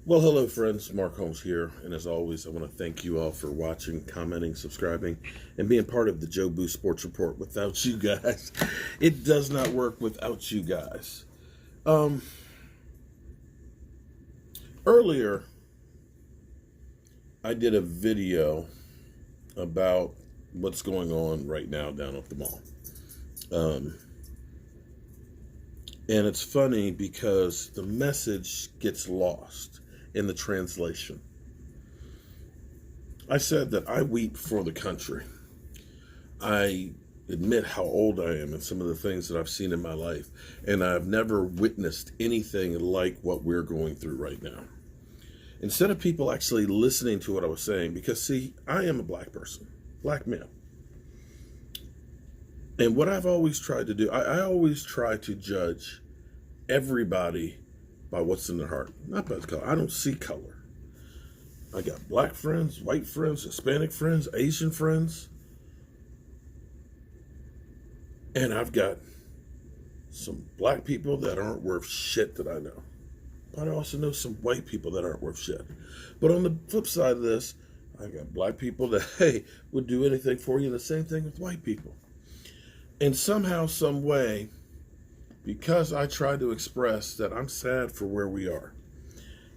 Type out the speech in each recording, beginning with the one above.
Well, hello, friends. Mark Holmes here. And as always, I want to thank you all for watching, commenting, subscribing, and being part of the Joe Boo Sports Report. Without you guys, it does not work without you guys. Um, Earlier, I did a video about what's going on right now down at the mall. Um, and it's funny because the message gets lost in the translation. I said that I weep for the country. I admit how old I am and some of the things that I've seen in my life, and I've never witnessed anything like what we're going through right now. Instead of people actually listening to what I was saying, because see, I am a black person, black man. And what I've always tried to do, I always try to judge everybody by what's in their heart, not by the color. I don't see color. I got black friends, white friends, Hispanic friends, Asian friends. And I've got some black people that aren't worth shit that I know. But I also know some white people that aren't worth shit. But on the flip side of this, I got black people that, hey, would do anything for you. And the same thing with white people. And somehow, some way, because I try to express that I'm sad for where we are,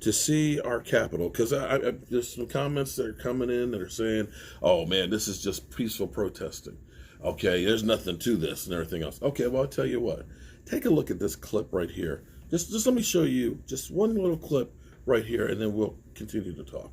to see our capital, because there's some comments that are coming in that are saying, oh man, this is just peaceful protesting. Okay, there's nothing to this and everything else. Okay, well, I'll tell you what. Take a look at this clip right here. Just let me show you just one little clip right here, and then we'll continue to talk.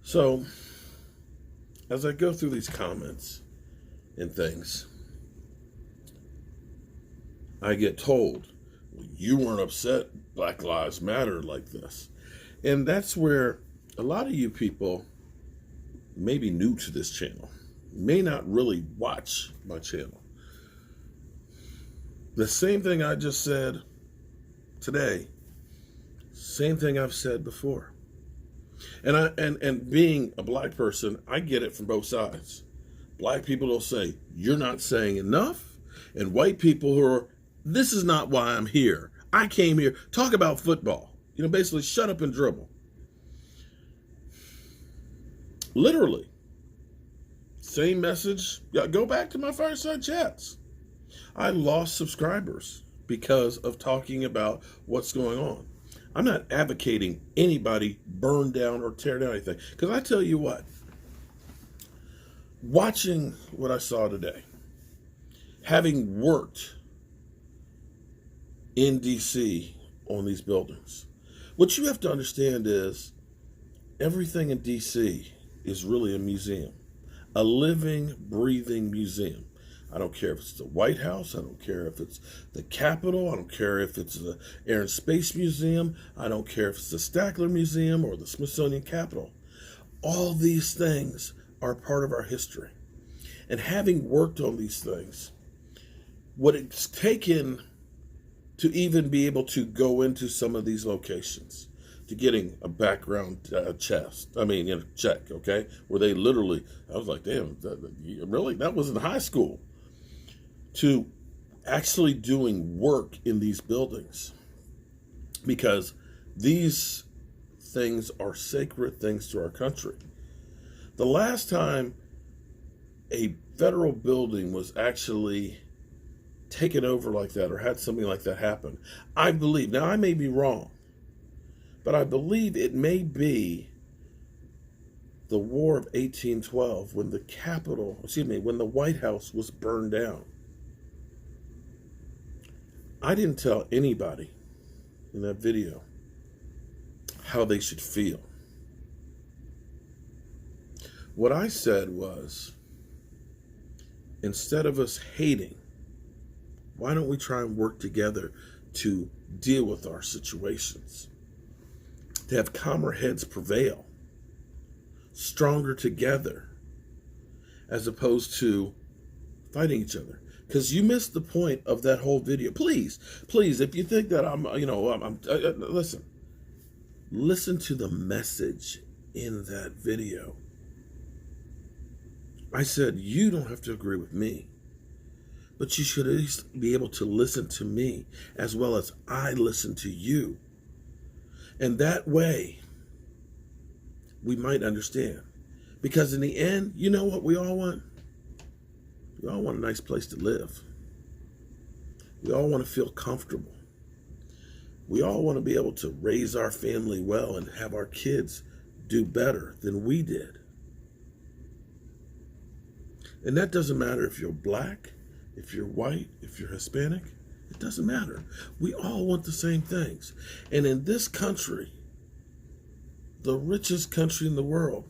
So, as I go through these comments and things, I get told, well, you weren't upset Black Lives Matter like this. And that's where a lot of you people may be new to this channel, may not really watch my channel. The same thing I just said today, same thing I've said before. And being a black person, I get it from both sides. Black people will say, you're not saying enough. And white people who are, this is not why I'm here. I came here, talk about football. Basically shut up and dribble. Literally. Same message. Yeah, go back to my fireside chats. I lost subscribers because of talking about what's going on. I'm not advocating anybody burn down or tear down anything. Because I tell you what, watching what I saw today, having worked in DC on these buildings, what you have to understand is everything in DC is really a museum, a living, breathing museum. I don't care if it's the White House. I don't care if it's the Capitol. I don't care if it's the Air and Space Museum. I don't care if it's the Stackler Museum or the Smithsonian Capitol. All these things are part of our history. And having worked on these things, what it's taken to even be able to go into some of these locations, to getting a background check, okay? Where they literally, I was like, damn, really? That was in high school. To actually doing work in these buildings, because these things are sacred things to our country. The last time a federal building was actually taken over like that or had something like that happen, I believe, now I may be wrong, but I believe it may be the War of 1812 when when the White House was burned down. I didn't tell anybody in that video how they should feel. What I said was, instead of us hating, why don't we try and work together to deal with our situations? to have calmer heads prevail, stronger together, as opposed to fighting each other. Because you missed the point of that whole video. Please, if you think that listen to the message in that video. I said, you don't have to agree with me, but you should at least be able to listen to me as well as I listen to you. And that way, we might understand. Because in the end, you know what we all want? We all want a nice place to live. We all want to feel comfortable. We all want to be able to raise our family well and have our kids do better than we did. And that doesn't matter if you're black, if you're white, if you're Hispanic. It doesn't matter. We all want the same things. And in this country, the richest country in the world,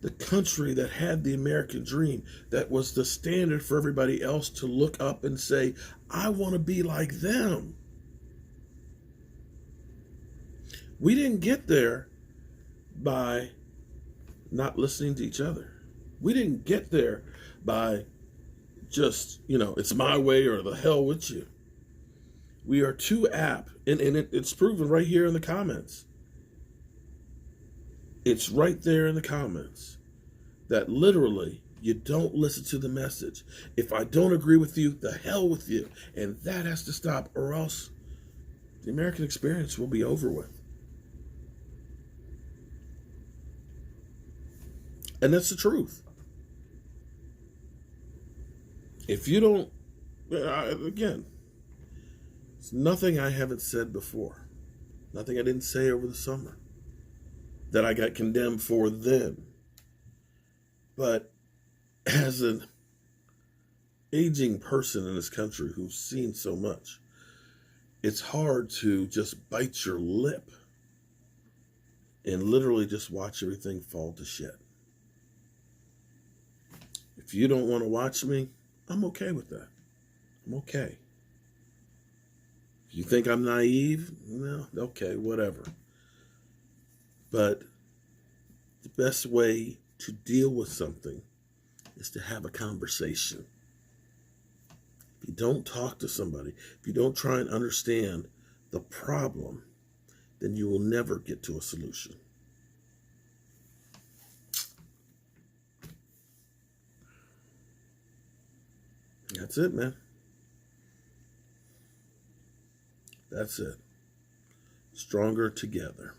the country that had the American dream, that was the standard for everybody else to look up and say, I want to be like them. We didn't get there by not listening to each other. We didn't get there by just, it's my way or the hell with you. We are too apt, and it's proven right here in the comments. It's right there in the comments that literally you don't listen to the message. If I don't agree with you, the hell with you. And that has to stop, or else the American experience will be over with. And that's the truth. If you don't, again, it's nothing I haven't said before. Nothing I didn't say over the summer that I got condemned for then. But as an aging person in this country who's seen so much, it's hard to just bite your lip and literally just watch everything fall to shit. If you don't want to watch me, I'm okay with that. I'm okay. If you think I'm naive, well, okay, whatever. But the best way to deal with something is to have a conversation. If you don't talk to somebody, if you don't try and understand the problem, then you will never get to a solution. That's it, man. That's it. Stronger together.